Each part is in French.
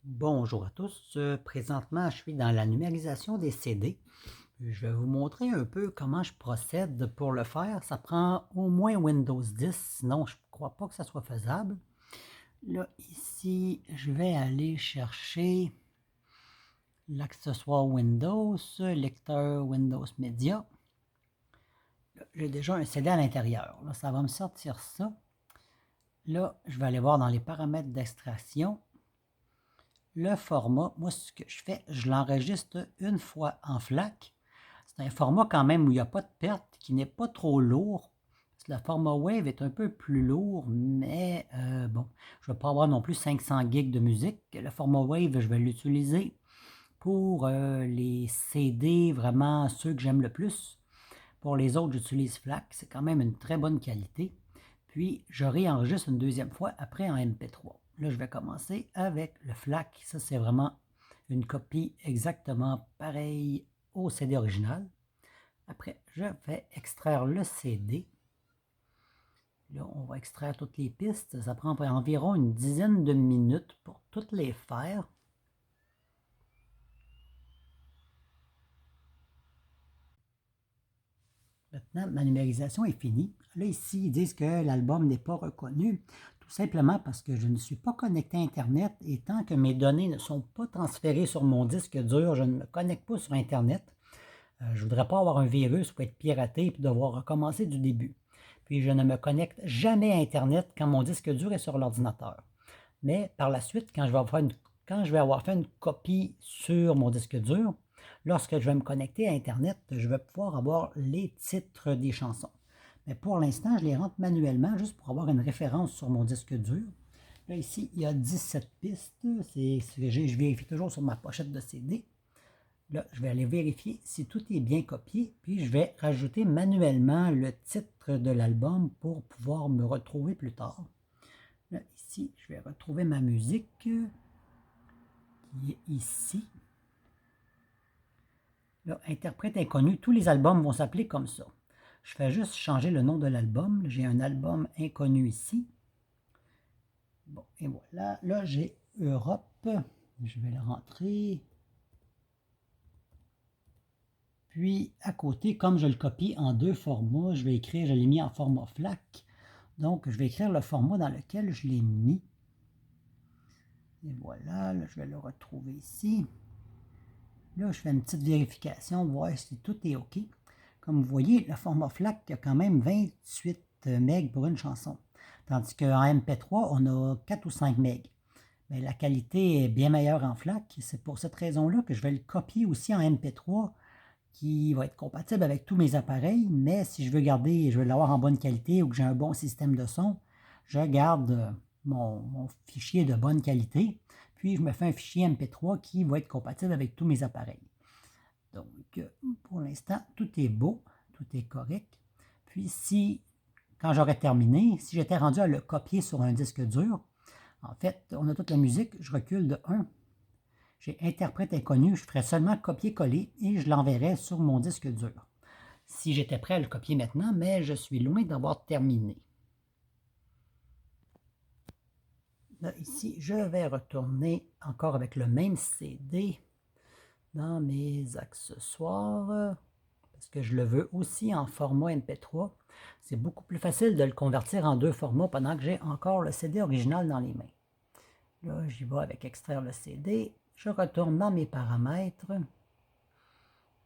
Bonjour à tous. Présentement, je suis dans la numérisation des CD. Je vais vous montrer un peu comment je procède pour le faire. Ça prend au moins Windows 10, sinon je ne crois pas que ça soit faisable. Là, ici, je vais aller chercher l'accessoire Windows, lecteur Windows Media. J'ai déjà un CD à l'intérieur. Là, ça va me sortir ça. Là, je vais aller voir dans les paramètres d'extraction. Le format, moi, ce que je fais, je l'enregistre une fois en FLAC. C'est un format quand même où il n'y a pas de perte, qui n'est pas trop lourd. Parce que le format Wave est un peu plus lourd, mais bon, je ne vais pas avoir non plus 500 gigs de musique. Le format Wave, je vais l'utiliser pour les CD, vraiment ceux que j'aime le plus. Pour les autres, j'utilise FLAC. C'est quand même une très bonne qualité. Puis, je réenregistre une deuxième fois après en MP3. Là, je vais commencer avec le FLAC. Ça, c'est vraiment une copie exactement pareille au CD original. Après, je vais extraire le CD. Là, on va extraire toutes les pistes. Ça prend environ une dizaine de minutes pour toutes les faire. Maintenant, ma numérisation est finie. Là, ici, ils disent que l'album n'est pas reconnu, tout simplement parce que je ne suis pas connecté à Internet et tant que mes données ne sont pas transférées sur mon disque dur, je ne me connecte pas sur Internet. Je ne voudrais pas avoir un virus ou être piraté et devoir recommencer du début. Puis, je ne me connecte jamais à Internet quand mon disque dur est sur l'ordinateur. Mais par la suite, quand je vais avoir fait une copie sur mon disque dur, lorsque je vais me connecter à Internet, je vais pouvoir avoir les titres des chansons. Mais pour l'instant, je les rentre manuellement juste pour avoir une référence sur mon disque dur. Là, ici, il y a 17 pistes. Je vérifie toujours sur ma pochette de CD. Là, je vais aller vérifier si tout est bien copié, puis je vais rajouter manuellement le titre de l'album pour pouvoir me retrouver plus tard. Là, ici, je vais retrouver ma musique qui est ici. Là, interprète inconnu, tous les albums vont s'appeler comme ça. Je fais juste changer le nom de l'album. J'ai un album inconnu ici. Bon, et voilà. Là, j'ai Europe. Je vais le rentrer. Puis, à côté, comme je le copie en deux formats, je l'ai mis en format FLAC. Donc, je vais écrire le format dans lequel je l'ai mis. Et voilà, là, je vais le retrouver ici. Là, je fais une petite vérification, voir si tout est OK. Comme vous voyez, le format FLAC a quand même 28 MB pour une chanson. Tandis qu'en MP3, on a 4 ou 5 MB. Mais la qualité est bien meilleure en FLAC. C'est pour cette raison-là que je vais le copier aussi en MP3 qui va être compatible avec tous mes appareils. Mais si je veux l'avoir en bonne qualité ou que j'ai un bon système de son, je garde mon fichier de bonne qualité. Puis je me fais un fichier MP3 qui va être compatible avec tous mes appareils. Donc, pour l'instant, tout est beau, tout est correct. Puis quand j'aurai terminé, si j'étais rendu à le copier sur un disque dur, en fait, on a toute la musique, je recule de 1. J'ai interprète inconnu, je ferai seulement copier-coller et je l'enverrai sur mon disque dur. Si j'étais prêt à le copier maintenant, mais je suis loin d'avoir terminé. Là, ici, je vais retourner encore avec le même CD dans mes accessoires parce que je le veux aussi en format MP3. C'est beaucoup plus facile de le convertir en deux formats pendant que j'ai encore le CD original dans les mains. Là, j'y vais avec extraire le CD. Je retourne dans mes paramètres.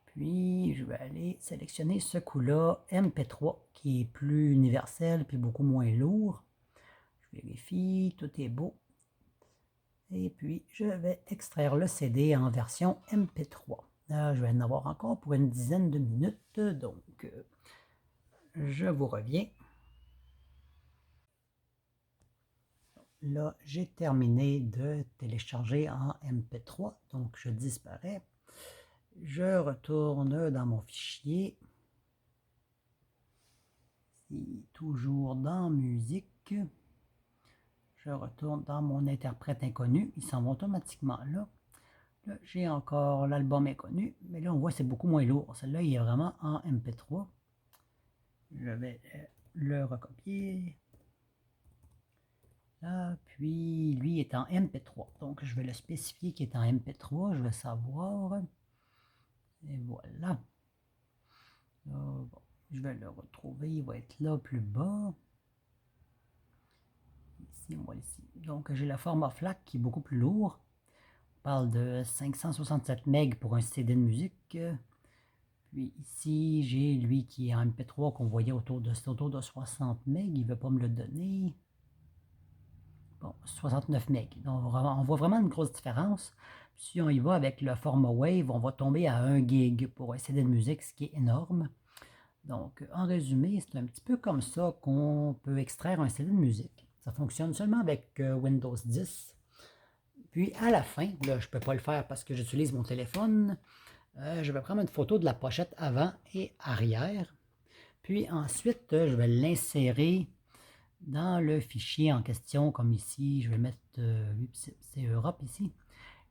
Puis, je vais aller sélectionner ce coup-là, MP3, qui est plus universel puis beaucoup moins lourd. Je vérifie, tout est beau. Et puis, je vais extraire le CD en version MP3. Là, je vais en avoir encore pour une dizaine de minutes, donc je vous reviens. Là, j'ai terminé de télécharger en MP3, donc je disparais. Je retourne dans mon fichier. Ici, toujours dans musique. Je retourne dans mon interprète inconnu. Ils s'en vont automatiquement là. Là, j'ai encore l'album inconnu, mais là, on voit que c'est beaucoup moins lourd. Celui-là, il est vraiment en MP3. Je vais le recopier. Là, puis lui est en MP3. Donc je vais le spécifier qu'il est en MP3. Je vais savoir. Et voilà. Là, bon, je vais le retrouver. Il va être là plus bas. Ici, moi ici. Donc j'ai le format FLAC qui est beaucoup plus lourd. On parle de 567 MB pour un CD de musique. Puis ici, j'ai lui qui est en MP3 qu'on voyait autour de 60 MB. Il ne veut pas me le donner. Bon, 69 MB. Donc, on voit vraiment une grosse différence. Si on y va avec le format Wave, on va tomber à 1 gig pour un CD de musique, ce qui est énorme. Donc, en résumé, c'est un petit peu comme ça qu'on peut extraire un CD de musique. Ça fonctionne seulement avec Windows 10. Puis à la fin, là, je ne peux pas le faire parce que j'utilise mon téléphone. Je vais prendre une photo de la pochette avant et arrière. Puis ensuite, je vais l'insérer dans le fichier en question, comme ici. Je vais mettre, c'est Europe ici.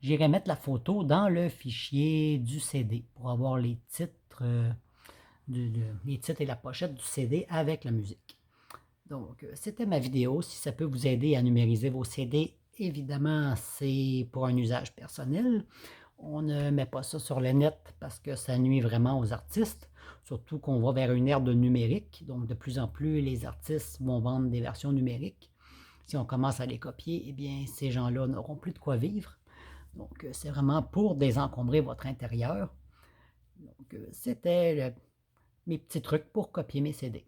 J'irai mettre la photo dans le fichier du CD pour avoir les titres, les titres et la pochette du CD avec la musique. Donc, c'était ma vidéo. Si ça peut vous aider à numériser vos CD, évidemment, c'est pour un usage personnel. On ne met pas ça sur le net parce que ça nuit vraiment aux artistes, surtout qu'on va vers une ère de numérique. Donc, de plus en plus, les artistes vont vendre des versions numériques. Si on commence à les copier, eh bien, ces gens-là n'auront plus de quoi vivre. Donc, c'est vraiment pour désencombrer votre intérieur. Donc, c'était mes petits trucs pour copier mes CD.